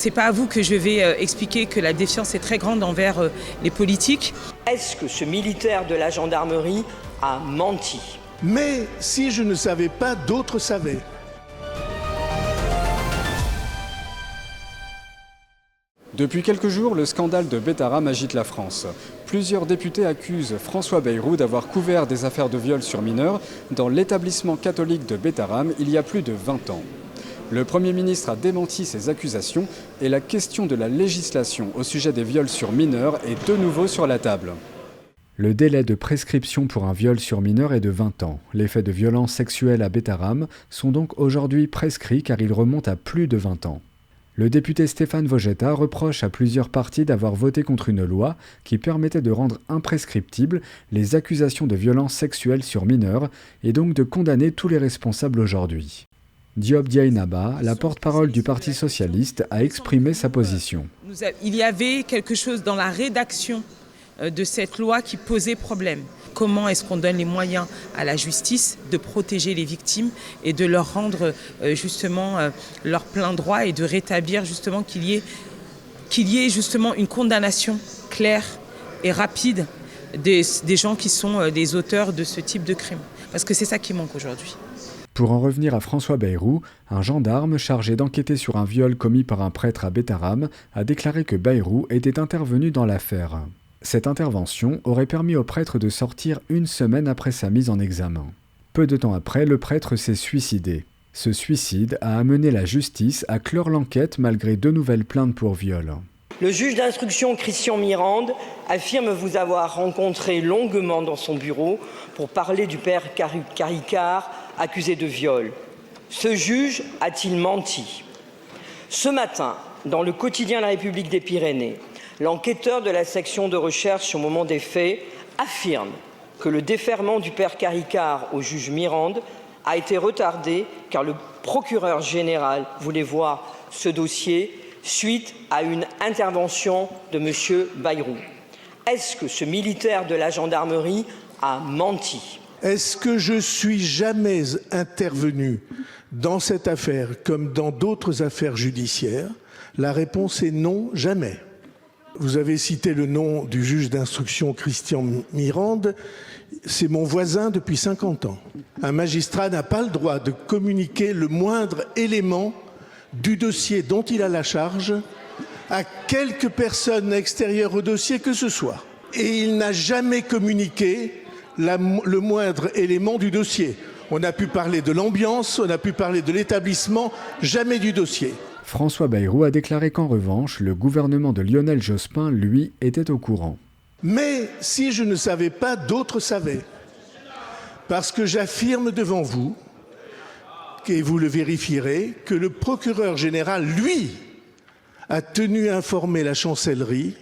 C'est pas à vous que je vais expliquer que la défiance est très grande envers les politiques. Est-ce que ce militaire de la gendarmerie a menti? Mais si je ne savais pas, d'autres savaient. Depuis quelques jours, le scandale de Betharam agite la France. Plusieurs députés accusent François Bayrou d'avoir couvert des affaires de viol sur mineurs dans l'établissement catholique de Betharam il y a plus de 20 ans. Le Premier ministre a démenti ces accusations et la question de la législation au sujet des viols sur mineurs est de nouveau sur la table. Le délai de prescription pour un viol sur mineur est de 20 ans. Les faits de violence sexuelle à Betharam sont donc aujourd'hui prescrits car ils remontent à plus de 20 ans. Le député Stéphane Vogetta reproche à plusieurs partis d'avoir voté contre une loi qui permettait de rendre imprescriptibles les accusations de violence sexuelle sur mineurs et donc de condamner tous les responsables aujourd'hui. Diop Diaynaba, la porte-parole du Parti socialiste, a exprimé sa position. Il y avait quelque chose dans la rédaction de cette loi qui posait problème. Comment est-ce qu'on donne les moyens à la justice de protéger les victimes et de leur rendre justement leur plein droit et de rétablir justement qu'il y ait justement une condamnation claire et rapide des gens qui sont les auteurs de ce type de crime. Parce que c'est ça qui manque aujourd'hui. Pour en revenir à François Bayrou, un gendarme chargé d'enquêter sur un viol commis par un prêtre à Betharam a déclaré que Bayrou était intervenu dans l'affaire. Cette intervention aurait permis au prêtre de sortir une semaine après sa mise en examen. Peu de temps après, le prêtre s'est suicidé. Ce suicide a amené la justice à clore l'enquête malgré 2 nouvelles plaintes pour viol. Le juge d'instruction Christian Mirande affirme vous avoir rencontré longuement dans son bureau pour parler du père Caricart accusé de viol. Ce juge a-t-il menti? Ce matin, dans le quotidien La République des Pyrénées, l'enquêteur de la section de recherche au moment des faits affirme que le défèrement du père Caricart au juge Mirande a été retardé car le procureur général voulait voir ce dossier suite à une intervention de M. Bayrou. Est-ce que ce militaire de la gendarmerie a menti? Est-ce que je suis jamais intervenu dans cette affaire comme dans d'autres affaires judiciaires? La réponse est non, jamais. Vous avez cité le nom du juge d'instruction Christian Mirande. C'est mon voisin depuis 50 ans. Un magistrat n'a pas le droit de communiquer le moindre élément du dossier dont il a la charge à quelque personne extérieure au dossier que ce soit. Et il n'a jamais communiqué le moindre élément du dossier. On a pu parler de l'ambiance, on a pu parler de l'établissement, jamais du dossier. François Bayrou a déclaré qu'en revanche, le gouvernement de Lionel Jospin, lui, était au courant. Mais si je ne savais pas, d'autres savaient. Parce que j'affirme devant vous, et vous le vérifierez, que le procureur général, lui, a tenu à informer la chancellerie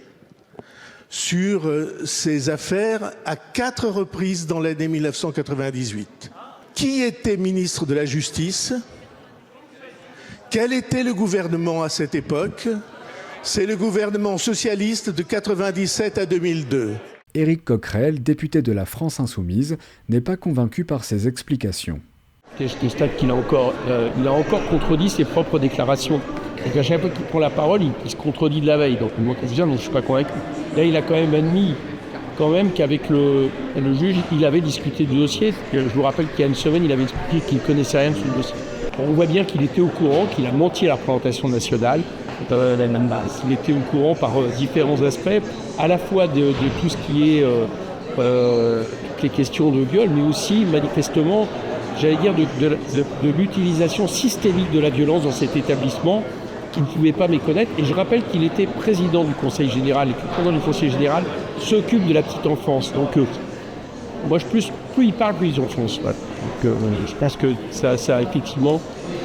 sur ces affaires à 4 reprises dans l'année 1998. Qui était ministre de la Justice? Quel était le gouvernement à cette époque? C'est le gouvernement socialiste de 1997 à 2002. Éric Coquerel, député de la France Insoumise, n'est pas convaincu par ces explications. Je constate qu'il a encore contredit ses propres déclarations. Donc à chaque fois qu'il prend la parole, il se contredit de la veille. Donc moi, je ne suis pas convaincu. Là, il a quand même admis qu'avec le juge, il avait discuté du dossier. Je vous rappelle qu'il y a une semaine, il avait expliqué qu'il ne connaissait rien sur le dossier. On voit bien qu'il était au courant, qu'il a menti à la représentation nationale. Il était au courant par différents aspects, à la fois de tout ce qui est toutes les questions de viol, mais aussi manifestement, j'allais dire, de l'utilisation systémique de la violence dans cet établissement qu'il ne pouvait pas méconnaître. Et je rappelle qu'il était président du Conseil général et que le président du Conseil général s'occupe de la petite enfance. Donc moi, plus il parle, plus ils enfoncent. Donc je pense que ça effectivement,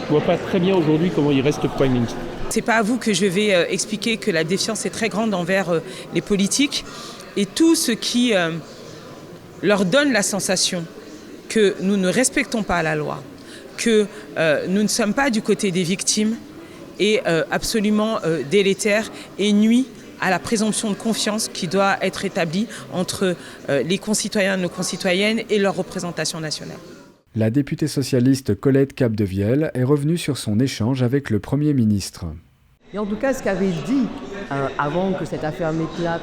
je ne vois pas très bien aujourd'hui comment il reste Premier ministre. C'est pas à vous que je vais expliquer que la défiance est très grande envers les politiques et tout ce qui leur donne la sensation que nous ne respectons pas la loi, que nous ne sommes pas du côté des victimes est absolument délétère et nuit à la présomption de confiance qui doit être établie entre les concitoyens et nos concitoyennes et leur représentation nationale. La députée socialiste Colette Capdevielle est revenue sur son échange avec le Premier ministre. Et en tout cas, ce qu'avait dit, avant que cette affaire m'éclate,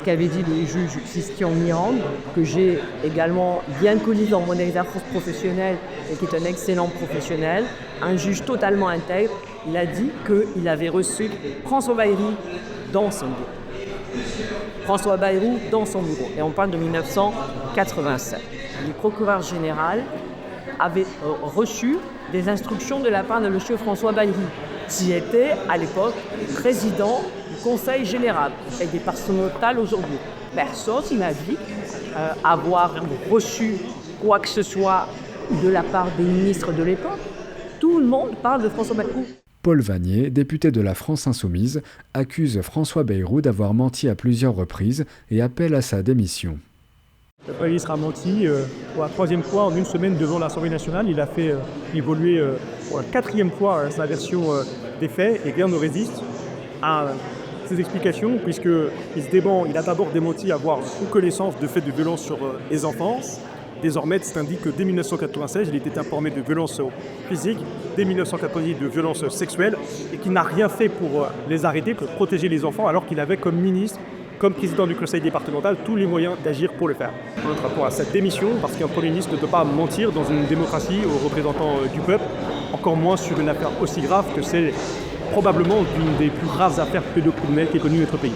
ce qu'avait dit le juge Christian Mirande, que j'ai également bien connu dans mon exercice professionnel et qui est un excellent professionnel, un juge totalement intègre, il a dit qu'il avait reçu François Bayrou dans son bureau. François Bayrou dans son bureau. Et on parle de 1987. Le procureur général avait reçu des instructions de la part de M. François Bayrou, qui était à l'époque président du Conseil général et des personnes notales aujourd'hui. Personne m'a dit avoir reçu quoi que ce soit de la part des ministres de l'époque. Tout le monde parle de François Bayrou. Paul Vannier, député de la France Insoumise, accuse Françoas Bayrou d'avoir menti à plusieurs reprises et appelle à sa démission. Le Premier ministre a menti pour la 3e fois en une semaine devant l'Assemblée nationale. Il a fait évoluer pour la 4e fois sa version des faits et rien ne résiste à ses explications il a d'abord démenti avoir une connaissance de faits de violence sur les enfants. Désormais, c'est indiqué que dès 1996, il était informé de violences physiques, dès 1990 de violences sexuelles et qu'il n'a rien fait pour les arrêter, pour protéger les enfants alors qu'il avait comme ministre, comme président du conseil départemental, tous les moyens d'agir pour le faire. Notre rapport à cette démission, parce qu'un Premier ministre ne peut pas mentir dans une démocratie aux représentants du peuple, encore moins sur une affaire aussi grave que c'est probablement l'une des plus graves affaires pédocriminelles qu'ait connue notre pays.